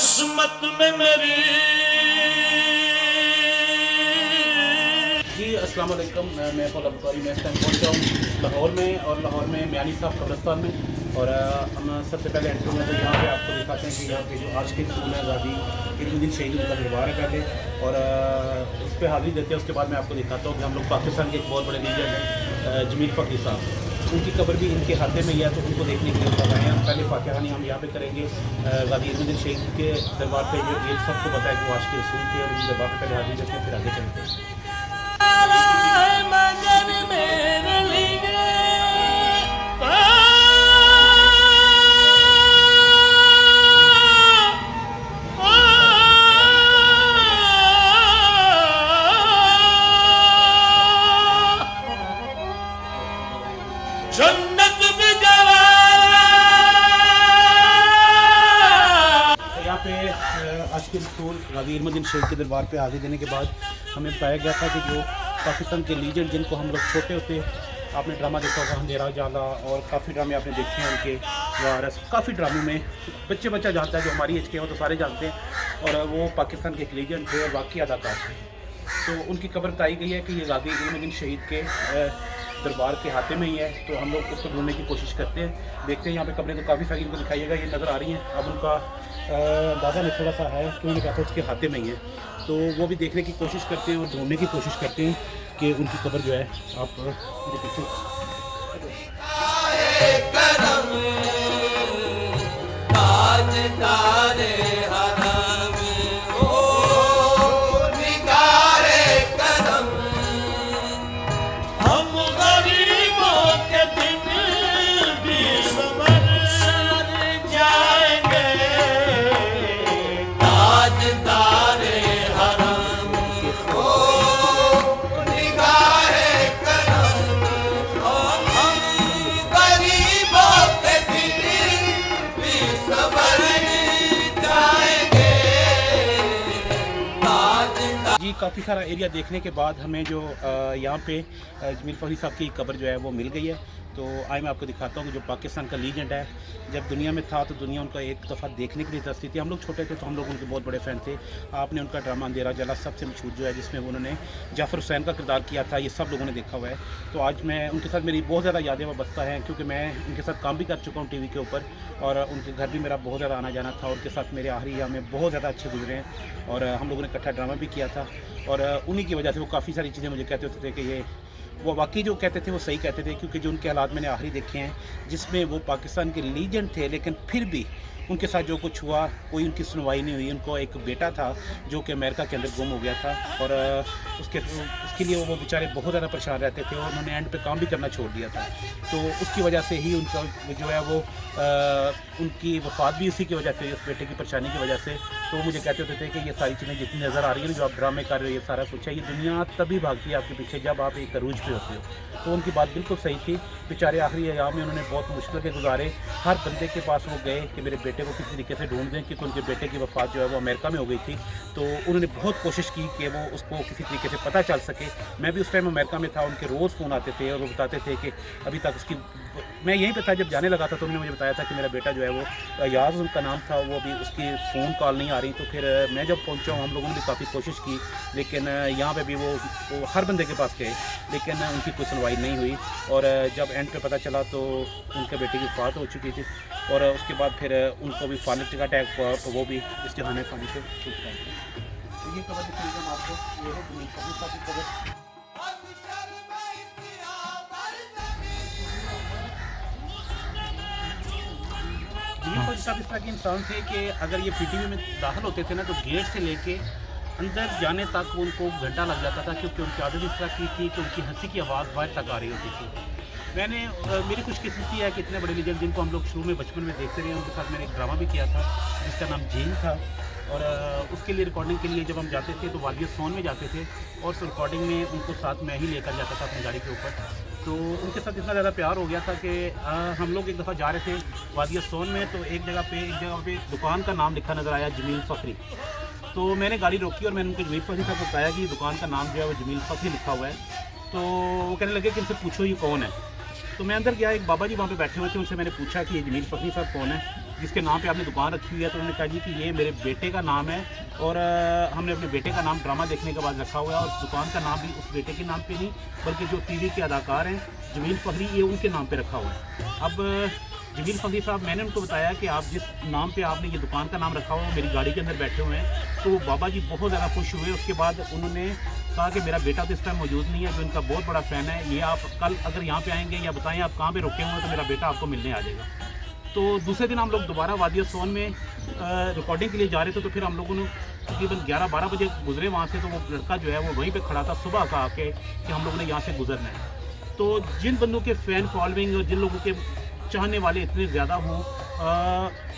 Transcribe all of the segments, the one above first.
किस्मत में मेरी। जी अस्सलाम वालेकुम, मैं फौल अब्बारी। मैं इस टाइम पहुँचा हूँ लाहौर में, और लाहौर में मियानी साहब कब्रिस्तान में। और हम सबसे पहले एंट्री में तो यहाँ पे आपको दिखाते हैं कि यहाँ पे जो आज के स्कूल है गाजी इरमुद्दीन शहीद उनका दरबार है पहले, और उस पर हाजिरी देते हैं। उसके बाद मैं आपको दिखाता हूँ कि हम लोग पाकिस्तान के एक बहुत बड़े लीडर हैं जमील फ़खरी साहब, उनकी कब्र भी इनके हाथे में ही है, तो उनको देखने के लिए सब आए हैं। पहले फातिहा खानी हम यहाँ पे करेंगे। गाजी इरमुद्दीन शहीद के दरबार पे जो ये सबको पता है कि वो आज के रसूल थे, और उनके दरबार पर पहले हाजिरी देते हैं, फिर आगे चलते हैं। जन्नत में यहाँ पे आज के रसूल गाजी इरमुद्दीन शहीद के दरबार पे हाजिरी देने के बाद हमें बताया गया था कि जो पाकिस्तान के लीजेंड जिनको हम लोग छोटे होते, आपने ड्रामा देखा होगा अंधेरा उजाला, और काफ़ी ड्रामे आपने देखे हैं उनके वारस। काफ़ी ड्रामों में बच्चा जानता है, जो हमारी एज के हो तो सारे जानते हैं, और वो पाकिस्तान के एक लीजेंड थे और वाकई अदाकार थे। तो उनकी कब्र बताई गई है कि ये गाजी इरमुद्दीन शहीद के दरबार के हाथे में ही है। तो हम लोग उसको ढूंढने की कोशिश करते हैं, देखते हैं। यहाँ पे कब्रें तो काफ़ी सारी इनको दिखाइएगा, ये नज़र आ रही हैं। अब उनका अंदाज़ा में थोड़ा सा है कि उन्होंने कहा था उसके हाथे में ही है, तो वो भी देखने की कोशिश करते हैं और ढूंढने की कोशिश करते हैं कि उनकी कब्र जो है आप पीछे काफ़ी सारा एरिया देखने के बाद हमें जो यहाँ पे जमील फ़खरी साहब की कब्र जो है वो मिल गई है। तो आए मैं आपको दिखाता हूँ कि जो पाकिस्तान का लीजेंड है, जब दुनिया में था तो दुनिया उनका एक दफ़ा देखने के लिए तरसती थी। हम लोग छोटे थे तो हम लोग उनके बहुत बड़े फ़ैन थे। आपने उनका ड्रामा अंधेरा उजाला सबसे मशहूर जो है, जिसमें उन्होंने जाफ़र हुसैन का किरदार किया था, ये सब लोगों ने देखा हुआ है। तो आज मैं उनके साथ, मेरी बहुत ज़्यादा यादें वाबस्ता हैं, क्योंकि मैं उनके साथ काम भी कर चुका हूँ टीवी के ऊपर, और उनके घर भी मेरा बहुत ज़्यादा आना जाना था। उनके साथ मेरे आखिरी याम में बहुत ज़्यादा अच्छे गुजरे हैं, और हम लोगों ने इकट्ठा ड्रामा भी किया था। और उन्हीं की वजह से वो काफ़ी सारी चीज़ें मुझे कहते होते थे कि ये वो वाकई जो कहते थे वो सही कहते थे, क्योंकि जो उनके हालात मैंने आखिरी देखे हैं, जिसमें वो पाकिस्तान के लीजेंड थे, लेकिन फिर भी उनके साथ जो कुछ हुआ कोई उनकी सुनवाई नहीं हुई। उनको एक बेटा था जो कि अमेरिका के अंदर गुम हो गया था, और उसके लिए वो बेचारे बहुत ज़्यादा परेशान रहते थे, और उन्होंने एंड पे काम भी करना छोड़ दिया था। तो उसकी वजह से ही उनका जो है वो उनकी वफ़ात भी उसी की वजह से, उस बेटे की परेशानी की वजह से। तो वो मुझे कहते होते थे कि ये सारी चीज़ें जितनी नज़र आ रही है ना, जो आप ड्रामे कर रहे हो, ये सारा कुछ है, ये दुनिया तभी भागती है आपके पीछे जब आप एक अरूज पे होते हो। तो उनकी बात बिल्कुल सही थी। बेचारे आखिरी अयाम में उन्होंने बहुत मुश्किल के गुजारे। हर बंदे के पास वो गए कि मेरे बेटे को किसी तरीके से ढूंढ दें, क्योंकि उनके बेटे की वफ़ात जो है वो अमेरिका में हो गई थी। तो उन्होंने बहुत कोशिश की कि वो उसको किसी तरीके से पता चल सके। मैं भी उस टाइम अमेरिका में था, उनके रोज़ फ़ोन आते थे, और वो बताते थे कि अभी तक उसकी, मैं यहीं पे था जब जाने लगा था, तो उन्होंने मुझे बताया था कि मेरा बेटा जो है वो याज़ उनका नाम था, वो अभी उसकी फ़ोन कॉल नहीं आ रही। तो फिर मैं जब पहुंचा हूँ, हम लोगों ने भी काफ़ी कोशिश की, लेकिन यहाँ पे भी वो हर बंदे के पास गए, लेकिन उनकी कोई सुनवाई नहीं हुई। और जब एंड पे पता चला तो उनके बेटे की वफ़ात हो चुकी थी, और उसके बाद फिर उनको भी फालिक का अटैक हुआ, तो वो भी इस जहाने फानी से छूट गए। तो ये खबर दिखाई हम आपको, ये है जमील फ़खरी साहब की खबर। जमील फ़खरी साहब इस तरह के इंसान थे कि अगर ये पीटीवी में दाखिल होते थे ना, तो गेट से लेके अंदर जाने तक उनको घंटा लग जाता था, क्योंकि उनकी आदत इस तरह की थी कि उनकी हंसी की आवाज़ बाहर तक आ रही होती थी। मेरी खुशकिस्मती है कि इतने बड़े लीडर जिनको हम लोग शुरू में बचपन में देखते रहे, उनके साथ मैंने एक ड्रामा भी किया था जिसका नाम झील था। और उसके लिए रिकॉर्डिंग के लिए जब हम जाते थे तो वादिया सोन में जाते थे, और उस रिकॉर्डिंग में उनको साथ मैं ही लेकर जाता था अपनी गाड़ी के ऊपर। तो उनके साथ इतना ज़्यादा प्यार हो गया था कि हम लोग एक दफ़ा जा रहे थे वादिया सोन में, तो एक जगह पे दुकान का नाम लिखा नज़र आया, जमील फ़खरी। तो मैंने गाड़ी रोकी और मैंने उनको जमील फ़खरी साहब को बताया कि दुकान का नाम जो है वो जमील फ़खरी लिखा हुआ है। तो वो कहने लगे कि इनसे पूछो ये कौन है। तो मैं अंदर गया, एक बाबा जी वहाँ पे बैठे हुए थे, उनसे मैंने पूछा कि ये जमील फ़खरी साहब कौन है। जिसके नाम पे आपने दुकान रखी हुई है, तो उन्होंने कहा जी कि ये मेरे बेटे का नाम है और हमने अपने बेटे का नाम ड्रामा देखने के बाद रखा हुआ है और उस दुकान का नाम भी उस बेटे के नाम पे नहीं बल्कि जो टीवी के अदाकार हैं जमील फ़खरी, ये उनके नाम पे रखा हुआ है। अब जमील फ़खरी साहब, मैंने उनको बताया कि आप जिस नाम पे आपने ये दुकान का नाम रखा हुआ है, मेरी गाड़ी के अंदर बैठे हुए हैं, तो बाबा जी बहुत ज़्यादा खुश हुए। उसके बाद उन्होंने कहा कि मेरा बेटा तो इस टाइम मौजूद नहीं है, जो इनका बहुत बड़ा फ़ैन है, ये आप कल अगर यहाँ पे आएंगे या बताएं आप कहाँ पे रुके हुए हैं तो मेरा बेटा आपको मिलने आ जाएगा। तो दूसरे दिन हम लोग दोबारा वादिया सोन में रिकॉर्डिंग के लिए जा रहे थे, तो फिर हम लोगों ने तकरीबन 11-12 बजे गुजरे वहाँ से, तो वो लड़का जो है वो वहीं पे खड़ा था सुबह का आके कि हम लोगों ने यहाँ से गुजरना है। तो जिन बंदों के फ़ैन फॉलोइंग और जिन लोगों के चाहने वाले इतने ज़्यादा हों,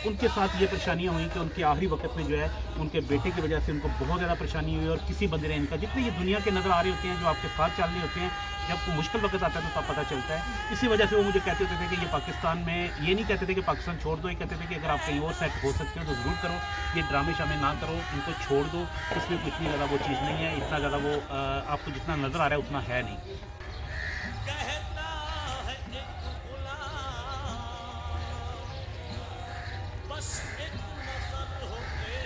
उनके साथ ये परेशानियाँ हुई कि उनके आखिरी वक्त में जो है उनके बेटे की वजह से उनको बहुत ज़्यादा परेशानी हुई और किसी बंदे ने इनका, जितने ये दुनिया के नज़र आ रहे होते हैं जो आपके साथ चल रहे होते हैं, जब कोई मुश्किल वक्त आता है तो तब पता चलता है। इसी वजह से वो मुझे कहते होते थे कि ये पाकिस्तान में, ये नहीं कहते थे कि पाकिस्तान छोड़ दो, ये कहते थे कि अगर आप कहीं और सेट हो सकते हो तो ज़रूर करो, ये ड्रामे शामे ना करो, इनको छोड़ दो, इसमें कुछ इतनी ज़्यादा वो चीज़ नहीं है, इतना ज़्यादा वो आपको जितना नज़र आ रहा है उतना है नहीं।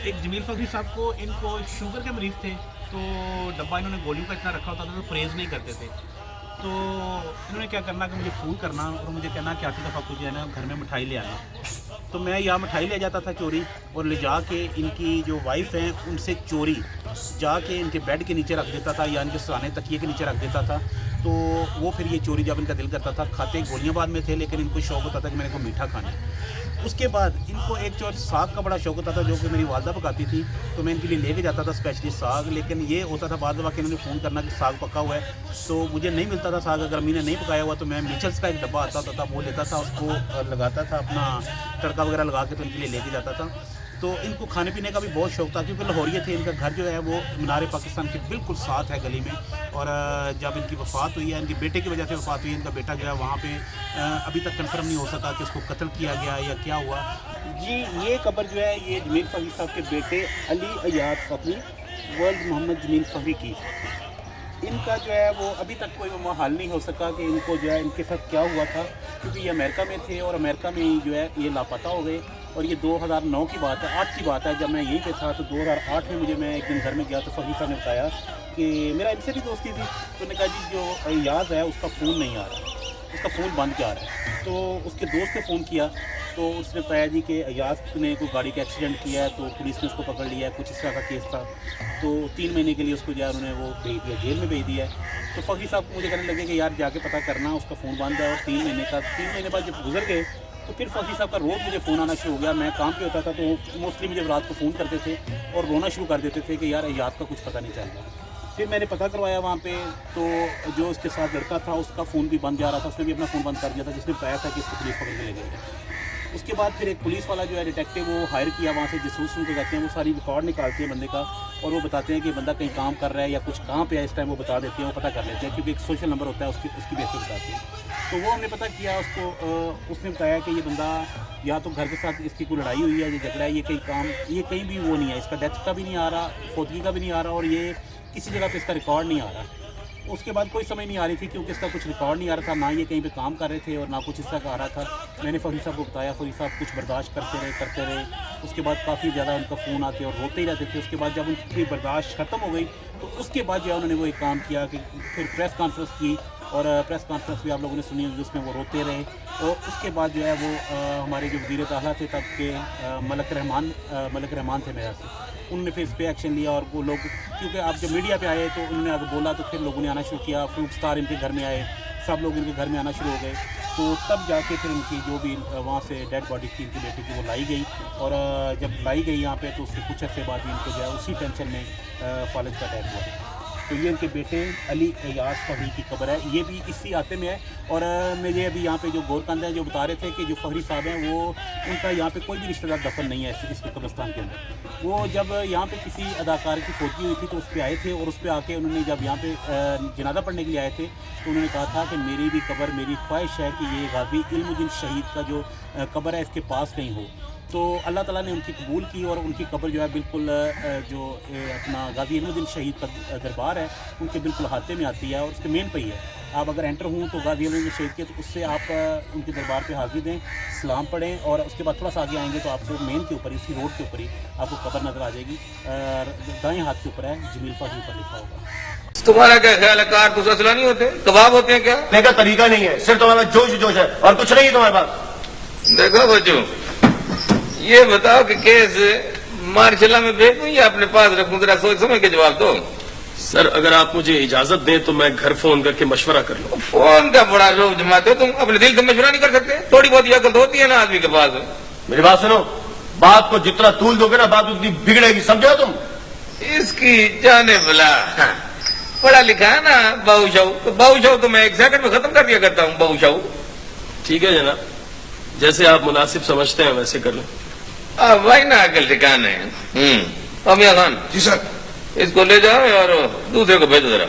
एक जमील फ़खरी साहब को, इनको शुगर के मरीज़ थे, तो डब्बा इन्होंने गोलियों का इतना रखा होता था तो परहेज़ नहीं करते थे। तो इन्होंने क्या करना कि मुझे फ़ोन करना और मुझे कहना कि आती दफ़ा कुछ है ना घर में मिठाई ले आना। तो मैं यहाँ मिठाई ले जाता था चोरी, और ले जा के इनकी जो वाइफ़ हैं उनसे चोरी जाके इनके बेड के नीचे रख देता था या इनके सराने तकिए के नीचे रख देता था। तो वो फिर ये चोरी जब इनका दिल करता था, खाते गोलियाँ बाद में थे लेकिन इनको शौक़ होता था कि मेरे को मीठा खाना है। उसके बाद इनको एक जो साग का बड़ा शौक़ होता था जो कि मेरी वालदा पकाती थी, तो मैं इनके लिए लेके जाता था स्पेशली साग। लेकिन ये होता था बाद में कि इन्होंने फ़ोन करना कि साग पका हुआ है, तो मुझे नहीं मिलता था साग, अगर अम्मी ने नहीं पकाया हुआ तो मैं मिचल्स का एक डब्बा आता था वो लेता था, उसको लगाता था अपना तड़का वगैरह लगा के, तो इनके लिए लेके जाता था। तो इनको खाने पीने का भी बहुत शौक़ था क्योंकि लाहौरिये थे, इनका घर जो है वो मीनार पाकिस्तान के बिल्कुल साथ है गली में। और जब इनकी वफ़ात हुई है, इनके बेटे की वजह से वफ़ात हुई है, इनका बेटा जो है वहाँ पे अभी तक कंफर्म नहीं हो सका कि उसको कत्ल किया गया या क्या हुआ। जी, ये कब्र जो है ये जमील फ़खरी साहब के बेटे अली अयाज फ़खरी वर्ल्ड मोहम्मद जमील फ़खरी की, इनका जो है वो अभी तक कोई वो हल नहीं हो सका कि इनको जो है इनके साथ क्या हुआ था, क्योंकि ये अमेरिका में थे और अमेरिका में ही जो है ये लापता हो गए। और ये 2009 की बात है, 8 की बात है, जब मैं यहीं पे था तो 2008 में मैं एक दिन घर में गया तो फ़खरी साहब ने बताया कि मेरा इनसे भी दोस्ती थी, तो उन्होंने कहा जी जो याद है उसका फ़ोन नहीं आ रहा, उसका फ़ोन बंद क्या आ रहा है। तो उसके दोस्त ने फ़ोन किया तो उसने बताया जी कि अयाज ने कोई गाड़ी का एक्सीडेंट किया है, तो पुलिस ने उसको पकड़ लिया है, कुछ इस तरह का केस था। तो 3 महीने के लिए उसको जो है उन्होंने वो भेज दिया, जेल में भेज दिया है। तो फ़खरी साहब को मुझे कहने लगे कि यार जाके पता करना उसका फ़ोन बंद है। और 3 महीने बाद जब गुजर गए तो फिर फ़खरी साहब का रोज़ मुझे फ़ोन आना शुरू हो गया। मैं काम पे होता था तो मोस्टली मुझे रात को फ़ोन करते थे और रोना शुरू कर देते थे कि यार अयाज का कुछ पता नहीं चल रहा। फिर मैंने पता करवाया वहाँ पे, तो जो उसके साथ लड़का था उसका फ़ोन भी बंद जा रहा था, उसने भी अपना फ़ोन बंद कर दिया था, जिसने बताया था कि इसको पुलिस पकड़ के ले गई है। उसके बाद फिर एक पुलिस वाला जो है डिटेक्टिव वो हायर किया वहाँ से, जासूस उनको कहते हैं, वो सारी रिकॉर्ड निकालते हैं बंदे का और वो बताते हैं कि बंदा कहीं काम कर रहा है या कुछ कहाँ पे है इस टाइम, वो बता देते हैं, वो पता कर लेते हैं क्योंकि एक सोशल नंबर होता है उसकी बेस पर बताते हैं। तो वो हमने पता किया उसको, उसने बताया कि ये बंदा या तो घर के साथ इसकी कोई लड़ाई हुई है, ये झगड़ा है, ये कहीं भी वो नहीं है, इसका डेथ का भी नहीं आ रहा, फौतगी का भी नहीं आ रहा और ये किसी जगह पे इसका रिकॉर्ड नहीं आ रहा। उसके बाद कोई समझ नहीं आ रही थी क्योंकि इसका कुछ रिकॉर्ड नहीं आ रहा था, ना ये कहीं पे काम कर रहे थे और ना कुछ इस तरह का आ रहा था। मैंने फ़खरी साहब को बताया, फ़खरी साहब कुछ बर्दाश्त करते रहे। उसके बाद काफ़ी ज़्यादा उनका फ़ोन आते और रोते ही रहते थे। उसके बाद जब उनकी बर्दाश्त ख़त्म हो गई तो उसके बाद जो है उन्होंने वो एक काम किया कि फिर प्रेस कॉन्फ्रेंस की और प्रेस कॉन्फ्रेंस भी आप लोगों ने सुनी होगी, उसमें वो रोते रहे। और उसके बाद जो है वो हमारे जो वज़ीर ताला थे तब के मलक रहमान थे मेरा से, उन्होंने फिर इस पर एक्शन लिया। और वो लोग क्योंकि आप जब मीडिया पे आए तो उन्होंने आगे बोला तो फिर लोगों ने आना शुरू किया, फ्रूट स्टार इनके घर में आए, सब लोग इनके घर में आना शुरू हो गए। तो तब जाके फिर उनकी जो भी वहाँ से डेड बॉडी थी इनकी बेटी की वो लाई गई। और जब लाई गई यहाँ पे तो उसके कुछ अर्से बाद ही इनको जो है उसी टेंशन में फालिज का डेथ हुआ। तो ये उनके बेटे अली अयाज फ़खरी की कब्र है, ये भी इसी आते में है। और मुझे अभी यहाँ पे जो गोरकंद हैं जो बता रहे थे कि जो फ़खरी साहब हैं वो उनका यहाँ पे कोई भी रिश्तेदार दफन नहीं है इस कब्रिस्तान के अंदर। वो जब यहाँ पे किसी अदाकार की फौतगी हुई थी तो उस पर आए थे और उस पर आके उन्होंने जब यहाँ पे जनाजा पढ़ने के लिए आए थे तो उन्होंने कहा था कि मेरी भी कब्र, मेरी ख्वाहिश है कि ये गाज़ी इल्मुद्दीन शहीद का जो कब्र है इसके पास कहीं हो। तो अल्लाह ताला ने उनकी कबूल की और उनकी कब्र जो है बिल्कुल जो अपना गाज़ी इल्मुद्दीन शहीद का दरबार है उनके बिल्कुल हाथे में आती है और उसके मेन पे ही है। आप अगर एंटर हुए तो गाजी अली शहीद के, तो उससे आप उनके दरबार पे हाजिर दें, सलाम पढ़ें, और उसके बाद थोड़ा सा आगे आएंगे तो आपको मेन के ऊपर, इसी रोड के ऊपर ही आपको कब्र नज़र आ जाएगी। दाएँ हाथ के ऊपर है, जमील फ़हीम पर लिखा होगा। तुम्हारा क्या ख्याल है, कारतूस असला नहीं होते, कबाब होते हैं क्या? कहने का तरीका नहीं है, सिर्फ तुम्हारे पास जोश जोश है और कुछ नहीं है तुम्हारे पास। देखो बच्चों, ये बताओ कि केस मार्शला में भेज दूं या अपने पास रखूं? जरा सोच समझ के जवाब दो। सर अगर आप मुझे इजाजत दें तो मैं घर फोन करके मशवरा कर लूं। फोन का बड़ा रोब जमाते हो तुम, अपने दिल से मशवरा नहीं कर सकते? थोड़ी बहुत अकल तो होती है ना आदमी के पास। मेरी बात सुनो, बात को जितना तूल दोगे ना बात उतनी बिगड़ेगी, समझो तुम। इसकी जाने भला, पढ़ा लिखा है ना बाबूशाहू, तो बाबूशाहू तो मैं 1 सेकंड में खत्म कर दिया करता हूँ बाबूशाहू। ठीक है जनाब, जैसे आप मुनासिब समझते हैं वैसे कर लें। अब भाई ना अकल ठिकाने। अमिया खान जी सर। इसको ले जाओ और दूसरे को भेजो जरा।